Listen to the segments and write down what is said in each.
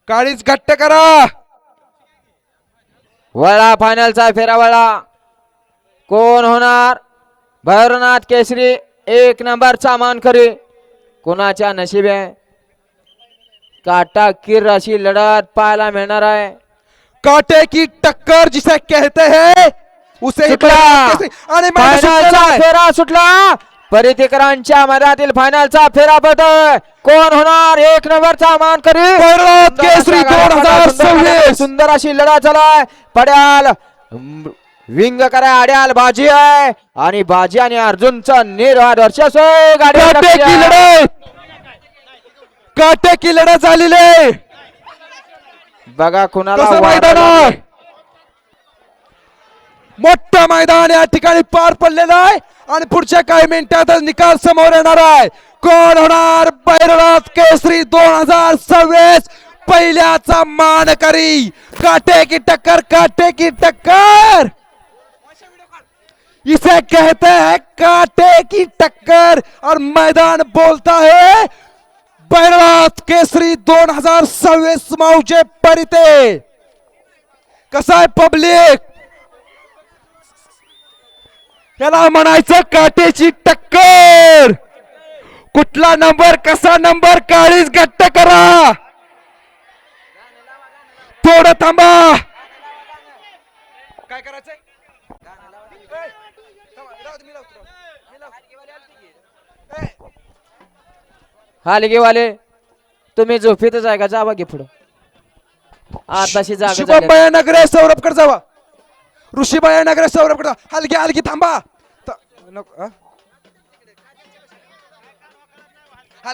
काळीच घट्ट करा. वळा फायनलचा फेरा वळा. कोण होणार भैरवनाथ केसरी 1 नंबरचा मानकरी? कोणाच्या नशीब आहे? काटाकीर अशी लढत पाहायला मिळणार आहे. काटे की टक्कर जिसे कहते हैं उसे ही आणि फायनलचा फेरा सुटला. परितिकरांच्या मधातील फायनलचा फेरा पडतोय. कोण होणार 1 नंबरचा मानकरी? भैरवनाथ केसरी 2026. सुंदर अशी लढत झालाय. पड्याल विंग करा आड्याल बाजी आहे आणि बाजी आणि अर्जुनचा निर्वाद वर्चस्व गाडी. काटे की लढत, काटे की लढत झालेली आहे. बघा कुणाला कसं मैदान आहे? मोठं मैदान या ठिकाणी पार पडलेलं आहे आणि पुढच्या काही मिनिटातच निकाल समोर येणार आहे. कोण होणार भैरवनाथ केसरी 2026 पहिल्याचा मानकरी? काटे की टक्कर, काटे की टक्कर इसे कहते हैं काटे की टक्कर. और मैदान बोलता है भैरवनाथ केसरी 2026 मौजे परिते. कसा आहे पब्लिक? याला म्हणायचं काटेची टक्कर. कुठला नंबर, कसा नंबर? काळीच घट्ट करा. थोडं थांबा. काय करायचंय? हालगेवाले तुम्ही झोपेतच आहे का? जावा की पुढं. आताशी जागा झाली. शुभमया नगरे सौरभकडे जावा. ऋषीबाया नगरे सौरभकडे जावा. हलगी हलगी थांबा. नको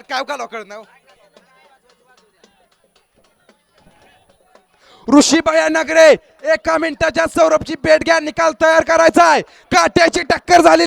काय का लोक ना. ऋषीबाया नगरे 1 मिनिटाच्या सौरभची भेट घ्या. निकाल तयार करायचा आहे. काट्याची टक्कर झाली.